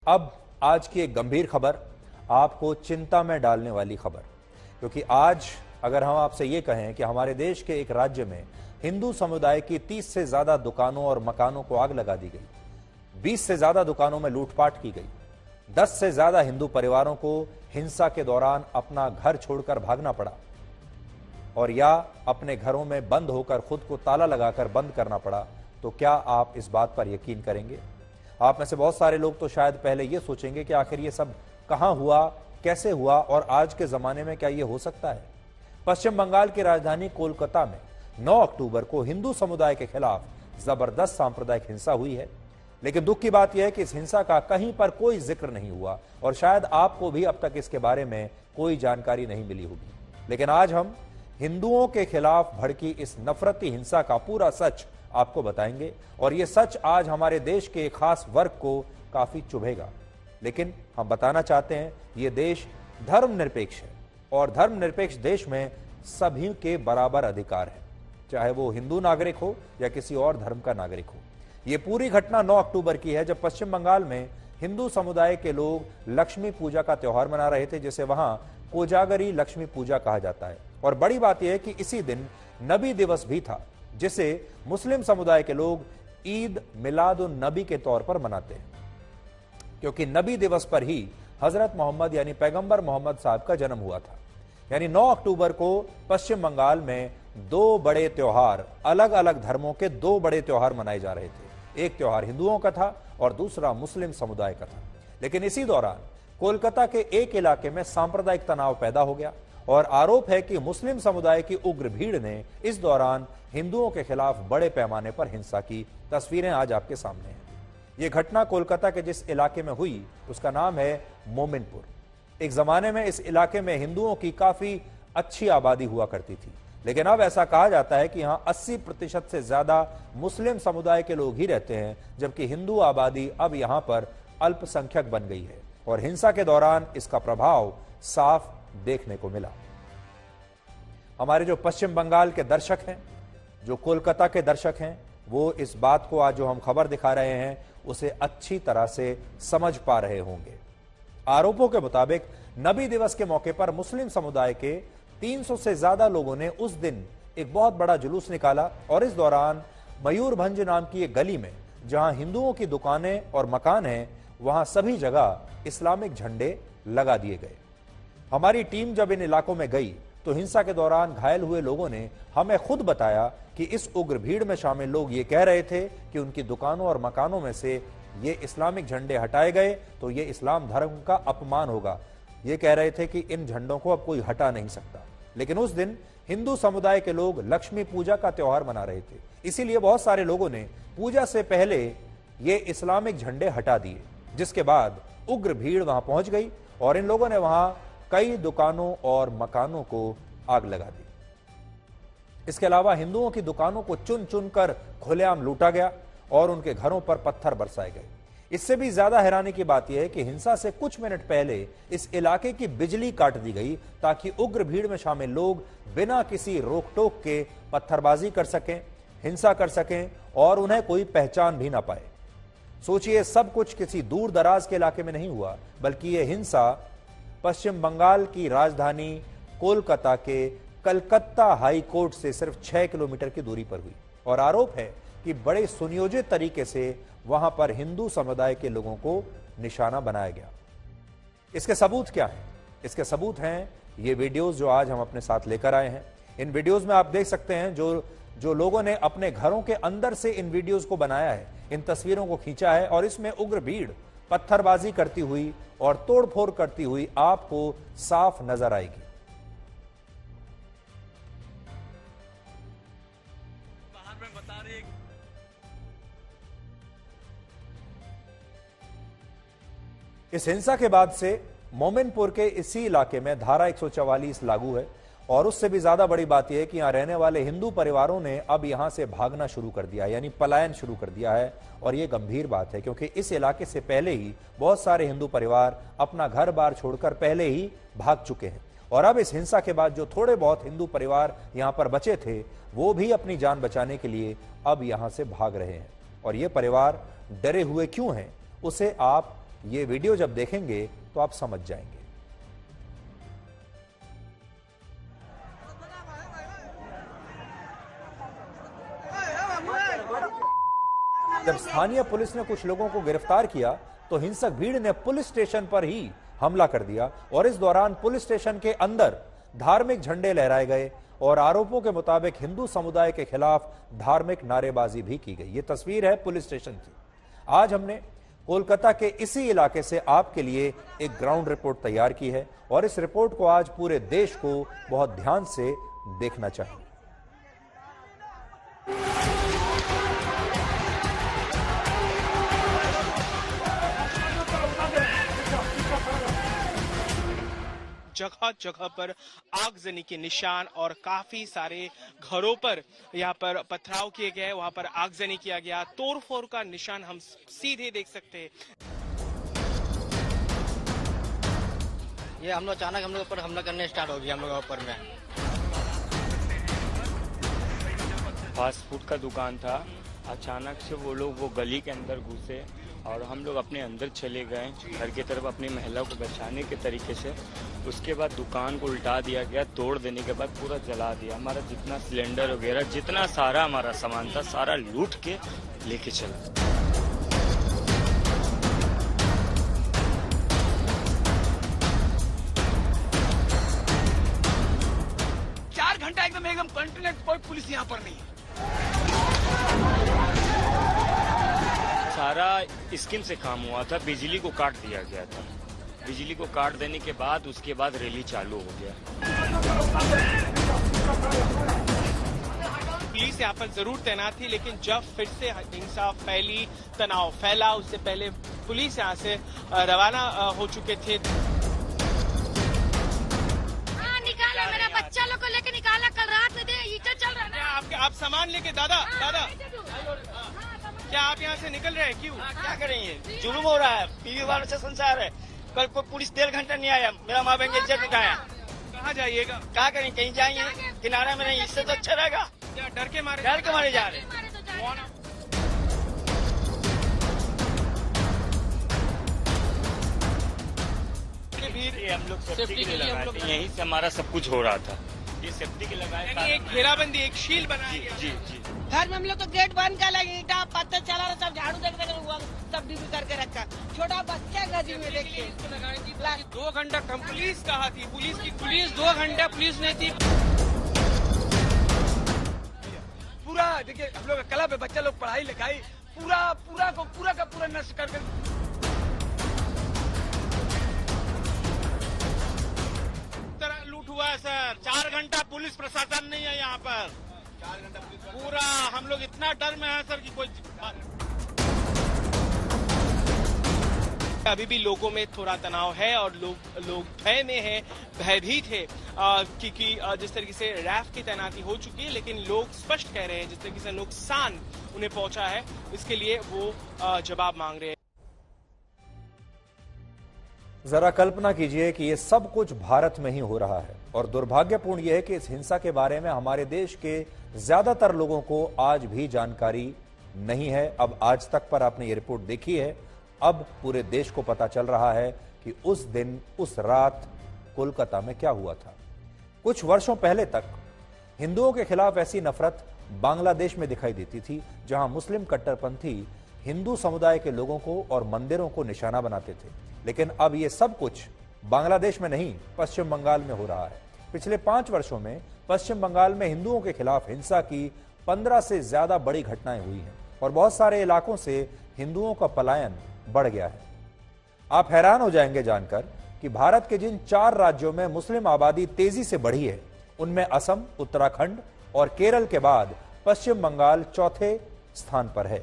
अब आज की एक गंभीर खबर, आपको चिंता में डालने वाली खबर, क्योंकि आज अगर हम आपसे ये कहें कि हमारे देश के एक राज्य में हिंदू समुदाय की 30 से ज्यादा दुकानों और मकानों को आग लगा दी गई, 20 से ज्यादा दुकानों में लूटपाट की गई, 10 से ज्यादा हिंदू परिवारों को हिंसा के दौरान अपना घर छोड़कर भागना पड़ा और या अपने घरों में बंद होकर खुद को ताला लगाकर बंद करना पड़ा, तो क्या आप इस बात पर यकीन करेंगे? आप में से बहुत सारे लोग तो शायद पहले यह सोचेंगे कि आखिर ये सब कहां हुआ, कैसे हुआ और आज के जमाने में क्या यह हो सकता है। पश्चिम बंगाल की राजधानी कोलकाता में 9 अक्टूबर को हिंदू समुदाय के खिलाफ जबरदस्त सांप्रदायिक हिंसा हुई है। लेकिन दुख की बात यह है कि इस हिंसा का कहीं पर कोई जिक्र नहीं हुआ और शायद आपको भी अब तक इसके बारे में कोई जानकारी नहीं मिली होगी। लेकिन आज हम हिंदुओं के खिलाफ भड़की इस नफरती हिंसा का पूरा सच आपको बताएंगे और यह सच आज हमारे देश के खास वर्ग को काफी चुभेगा। लेकिन हम बताना चाहते हैं यह देश धर्मनिरपेक्ष है और धर्मनिरपेक्ष देश में सभी के बराबर अधिकार है, चाहे वो हिंदू नागरिक हो या किसी और धर्म का नागरिक हो। यह पूरी घटना 9 अक्टूबर की है, जब पश्चिम बंगाल में हिंदू समुदाय के लोग लक्ष्मी पूजा का त्यौहार मना रहे थे, जिसे वहां कोजागरी लक्ष्मी पूजा कहा जाता है। और बड़ी बात यह है कि इसी दिन नबी दिवस भी था, जिसे मुस्लिम समुदाय के लोग ईद मिलाद उन नबी के तौर पर मनाते हैं, क्योंकि नबी दिवस पर ही हजरत मोहम्मद यानी पैगंबर मोहम्मद साहब का जन्म हुआ था। यानी 9 अक्टूबर को पश्चिम बंगाल में 2 बड़े त्योहार, अलग अलग धर्मों के 2 बड़े त्योहार मनाए जा रहे थे। एक त्योहार हिंदुओं का था और दूसरा मुस्लिम समुदाय का था। लेकिन इसी दौरान कोलकाता के एक इलाके में सांप्रदायिक तनाव पैदा हो गया और आरोप है कि मुस्लिम समुदाय की उग्र भीड़ ने इस दौरान हिंदुओं के खिलाफ बड़े पैमाने पर हिंसा की। तस्वीरें आज आपके सामने हैं। यह घटना कोलकाता के जिस इलाके में हुई उसका नाम है मोमिनपुर। एक जमाने में इस इलाके में हिंदुओं की काफी अच्छी आबादी हुआ करती थी, लेकिन अब ऐसा कहा जाता है कि यहां 80% से ज्यादा मुस्लिम समुदाय के लोग ही रहते हैं, जबकि हिंदू आबादी अब यहां पर अल्पसंख्यक बन गई है और हिंसा के दौरान इसका प्रभाव साफ देखने को मिला। हमारे जो पश्चिम बंगाल के दर्शक हैं, जो कोलकाता के दर्शक हैं, वो इस बात को आज जो हम खबर दिखा रहे हैं उसे अच्छी तरह से समझ पा रहे होंगे। आरोपों के मुताबिक नबी दिवस के मौके पर मुस्लिम समुदाय के 300 से ज्यादा लोगों ने उस दिन एक बहुत बड़ा जुलूस निकाला और इस दौरान मयूरभंज नाम की एक गली में जहां हिंदुओं की दुकानें और मकान हैं, वहां सभी जगह इस्लामिक झंडे लगा दिए गए। हमारी टीम जब इन इलाकों में गई तो हिंसा के दौरान घायल हुए लोगों ने हमें खुद बताया कि इस उग्र भीड़ में शामिल लोग ये कह रहे थे कि उनकी दुकानों और मकानों में से ये इस्लामिक झंडे हटाए गए तो ये इस्लाम धर्म का अपमान होगा। ये कह रहे थे कि इन झंडों को अब कोई हटा नहीं सकता। लेकिन उस दिन हिंदू समुदाय के लोग लक्ष्मी पूजा का त्यौहार मना रहे थे, इसीलिए बहुत सारे लोगों ने पूजा से पहले ये इस्लामिक झंडे हटा दिए, जिसके बाद उग्र भीड़ वहां पहुंच गई और इन लोगों ने वहां कई दुकानों और मकानों को आग लगा दी। इसके अलावा हिंदुओं की दुकानों को चुन चुन कर खुलेआम लूटा गया और उनके घरों पर पत्थर बरसाए गए। इससे भी ज्यादा हैरानी की बात यह है कि हिंसा से कुछ मिनट पहले इस इलाके की बिजली काट दी गई ताकि उग्र भीड़ में शामिल लोग बिना किसी रोक टोक के पत्थरबाजी कर सकें, हिंसा कर सकें और उन्हें कोई पहचान भी ना पाए। सोचिए, सब कुछ किसी दूर दराज के इलाके में नहीं हुआ, बल्कि यह हिंसा पश्चिम बंगाल की राजधानी कोलकाता के कलकत्ता हाई कोर्ट से सिर्फ 6 किलोमीटर की दूरी पर हुई और आरोप है कि बड़े सुनियोजित तरीके से वहां पर हिंदू समुदाय के लोगों को निशाना बनाया गया। इसके सबूत क्या हैं? इसके सबूत हैं ये वीडियोस जो आज हम अपने साथ लेकर आए हैं। इन वीडियोस में आप देख सकते हैं जो लोगों ने अपने घरों के अंदर से इन वीडियोस को बनाया है, इन तस्वीरों को खींचा है और इसमें उग्र भीड़ पत्थरबाजी करती हुई और तोड़फोड़ करती हुई आपको साफ नजर आएगी। इस हिंसा के बाद से मोमिनपुर के इसी इलाके में धारा 144 लागू है और उससे भी ज्यादा बड़ी बात यह है कि यहां रहने वाले हिंदू परिवारों ने अब यहां से भागना शुरू कर दिया, यानी पलायन शुरू कर दिया है। और यह गंभीर बात है क्योंकि इस इलाके से पहले ही बहुत सारे हिंदू परिवार अपना घर बार छोड़कर पहले ही भाग चुके हैं और अब इस हिंसा के बाद जो थोड़े बहुत हिंदू परिवार यहां पर बचे थे वो भी अपनी जान बचाने के लिए अब यहां से भाग रहे हैं। और ये परिवार डरे हुए क्यों हैं उसे आप ये वीडियो जब देखेंगे तो आप समझ जाएंगे। जब स्थानीय पुलिस ने कुछ लोगों को गिरफ्तार किया तो हिंसक भीड़ ने पुलिस स्टेशन पर ही हमला कर दिया और इस दौरान पुलिस स्टेशन के अंदर धार्मिक झंडे लहराए गए और आरोपों के मुताबिक हिंदू समुदाय के खिलाफ धार्मिक नारेबाजी भी की गई। ये तस्वीर है पुलिस स्टेशन की। आज हमने कोलकाता के इसी इलाके से आपके लिए एक ग्राउंड रिपोर्ट तैयार की है और इस रिपोर्ट को आज पूरे देश को बहुत ध्यान से देखना चाहिए। जगह जगह पर आगजनी के निशान और काफी सारे घरों पर यहाँ पर पथराव किए गए, वहां पर आगजनी किया गया, तोड़फोड़ का निशान हम सीधे देख सकते हैं। ये हम लोग अचानक हम लोग ऊपर हमला करने स्टार्ट हो गया। हम लोग ऊपर में फास्ट फूड का दुकान था, अचानक से वो लोग वो गली के अंदर घुसे और हम लोग अपने अंदर चले गए घर की तरफ अपनी महिला को बचाने के तरीके से। उसके बाद दुकान को उल्टा दिया गया, तोड़ देने के बाद पूरा जला दिया। हमारा जितना सिलेंडर वगैरह जितना सारा हमारा सामान था सारा लूट के लेके चला। 4 घंटा एकदम कंटिन्यूअस, कोई पुलिस यहाँ पर नहीं है। सारा स्कीम से काम हुआ था, बिजली को काट दिया गया था। बिजली को काट देने के बाद उसके बाद रैली चालू हो गया। पुलिस यहाँ पर जरूर तैनात थी, लेकिन जब फिर से हिंसा फैली, तनाव फैला, उससे पहले पुलिस यहाँ से रवाना हो चुके थे। निकाला, मेरा बच्चा लोग को लेके निकाला। कल रात में हीटर चल रहा है। आप सामान लेके दादा क्या आप यहाँ से निकल रहे हैं? क्यों? क्या करेंगे? जुलूम हो रहा है, पीवी वालों से संसार है। कल कोई पुलिस 1.5 घंटा नहीं आया, मेरा माँ बहन इज्जत उठाया। कहाँ जाइएगा? क्या करें? कहीं जाएंगे किनारे में नहीं, इससे तो अच्छा रहेगा। क्या डर के मारे जा रहे? हम लोग सेफ्टी के लिए लगाए थे, यहीं से हमारा सब कुछ हो रहा था। ये सेफ्टी के लगाए, एक घेराबंदी, एक शील बनाई है। जी जी। घर में हम लोग तो गेट बंद कर लगे, ईटा पत्थर चला रहा, सब झाड़ू देख हुआ, सब डिब्बी करके रखा। छोटा बच्चा गली में देखिए 2 घंटा कम पुलिस कहाँ थी? पुलिस 2 घंटा पुलिस नहीं थी। पूरा देखिए, हम लोग कला पे बच्चा लोग पढ़ाई लिखाई पूरा का पूरा नष्ट करके। लूट हुआ है सर, 4 घंटा पुलिस प्रशासन नहीं है यहाँ पर। 4 घंटा पूरा हम लोग इतना डर में है सर कि कोई। अभी भी लोगों में थोड़ा तनाव है और लोग भय में है, भयभीत है, क्योंकि जिस तरीके से रैफ की तैनाती हो चुकी है, लेकिन लोग स्पष्ट कह रहे हैं जिस तरीके से नुकसान उन्हें पहुंचा है, इसके लिए वो जवाब मांग रहे हैं। जरा कल्पना कीजिए कि ये सब कुछ भारत में ही हो रहा है और दुर्भाग्यपूर्ण यह है कि इस हिंसा के बारे में हमारे देश के ज्यादातर लोगों को आज भी जानकारी नहीं है। अब आज तक पर आपने ये रिपोर्ट देखी है, अब पूरे देश को पता चल रहा है कि उस दिन, उस रात कोलकाता में क्या हुआ था। कुछ वर्षों पहले तक हिंदुओं के खिलाफ ऐसी नफरत बांग्लादेश में दिखाई देती थी, जहां मुस्लिम कट्टरपंथी हिंदू समुदाय के लोगों को और मंदिरों को निशाना बनाते थे। लेकिन अब ये सब कुछ बांग्लादेश में नहीं, पश्चिम बंगाल में हो रहा है। पिछले 5 वर्षों में पश्चिम बंगाल में हिंदुओं के खिलाफ हिंसा की 15 से ज्यादा बड़ी घटनाएं हुई हैं और बहुत सारे इलाकों से हिंदुओं का पलायन बढ़ गया है। आप हैरान हो जाएंगे जानकर कि भारत के जिन 4 राज्यों में मुस्लिम आबादी तेजी से बढ़ी है, उनमें असम, उत्तराखंड और केरल के बाद पश्चिम बंगाल चौथे स्थान पर है।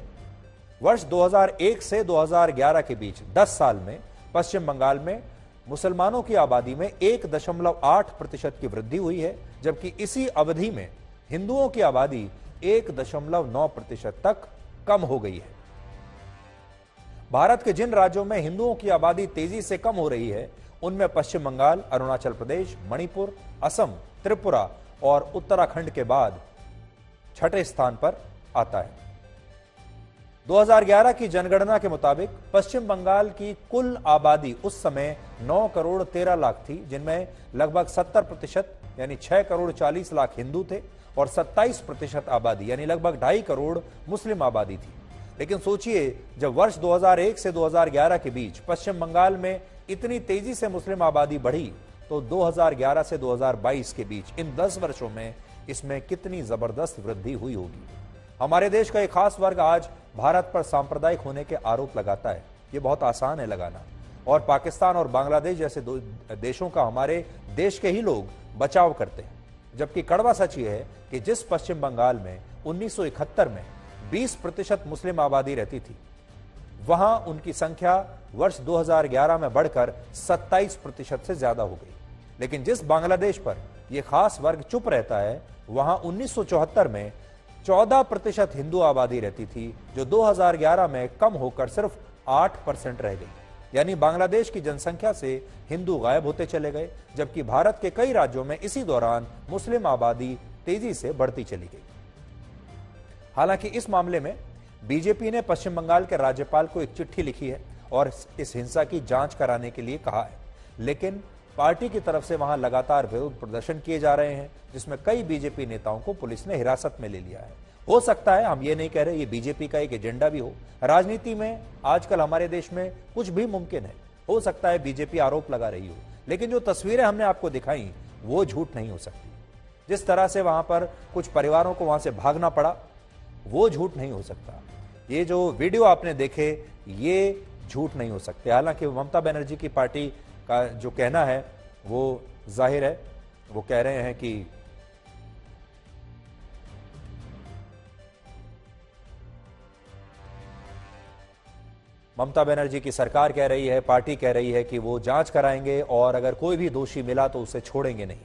वर्ष 2001 से 2011 के बीच 10 साल में पश्चिम बंगाल में मुसलमानों की आबादी में 1.8% की वृद्धि हुई है, जबकि इसी अवधि में हिंदुओं की आबादी 1.9% तक कम हो गई है। भारत के जिन राज्यों में हिंदुओं की आबादी तेजी से कम हो रही है, उनमें पश्चिम बंगाल, अरुणाचल प्रदेश, मणिपुर, असम, त्रिपुरा और उत्तराखंड के बाद छठे स्थान पर आता है। 2011 की जनगणना के मुताबिक पश्चिम बंगाल की कुल आबादी उस समय 9 करोड़ 13 लाख थी, जिनमें लगभग 70% यानी 6 करोड़ 40 लाख हिंदू थे और 27% आबादी यानी लगभग 2.5 करोड़ मुस्लिम आबादी थी। लेकिन सोचिए, जब वर्ष 2001 से 2011 के बीच पश्चिम बंगाल में इतनी तेजी से मुस्लिम आबादी बढ़ी, तो 2011 से 2022 के बीच इन 10 वर्षों में इसमें कितनी जबरदस्त वृद्धि हुई होगी। हमारे देश का एक खास वर्ग आज भारत पर सांप्रदायिक होने के आरोप लगाता है। ये बहुत आसान है लगाना, और पाकिस्तान और बांग्लादेश जैसे दो देशों का हमारे देश के ही लोग बचाव करते हैं। जबकि कड़वा सच ये है कि जिस पश्चिम बंगाल में 1971 में 20% मुस्लिम आबादी रहती थी, वहां उनकी संख्या वर्ष 2011 में बढ़कर 27% से ज्यादा हो गई। लेकिन जिस बांग्लादेश पर यह खास वर्ग चुप रहता है, वहां 1974 में 14% हिंदू आबादी रहती थी, जो 2011 में कम होकर सिर्फ 8% रह गई। यानी बांग्लादेश की जनसंख्या से हिंदू गायब होते चले गए, जबकि भारत के कई राज्यों में इसी दौरान मुस्लिम आबादी तेजी से बढ़ती चली गई। हालांकि इस मामले में बीजेपी ने पश्चिम बंगाल के राज्यपाल को एक चिट्ठी लिखी है और इस हिंसा की जांच कराने के लिए कहा है, लेकिन पार्टी की तरफ से वहां लगातार विरोध प्रदर्शन किए जा रहे हैं, जिसमें कई बीजेपी नेताओं को पुलिस ने हिरासत में ले लिया है। हो सकता है, हम ये नहीं कह रहे ये बीजेपी का एक एजेंडा भी हो। राजनीति में आजकल हमारे देश में कुछ भी मुमकिन है। हो सकता है बीजेपी आरोप लगा रही हो, लेकिन जो तस्वीरें हमने आपको दिखाई वो झूठ नहीं हो सकती। जिस तरह से वहां पर कुछ परिवारों को वहां से भागना पड़ा, वो झूठ नहीं हो सकता। ये जो वीडियो आपने देखे, ये झूठ नहीं हो सकते। हालांकि ममता बनर्जी की पार्टी का जो कहना है वो जाहिर है, वो कह रहे हैं कि ममता बनर्जी की सरकार कह रही है, पार्टी कह रही है कि वो जांच कराएंगे और अगर कोई भी दोषी मिला तो उसे छोड़ेंगे नहीं।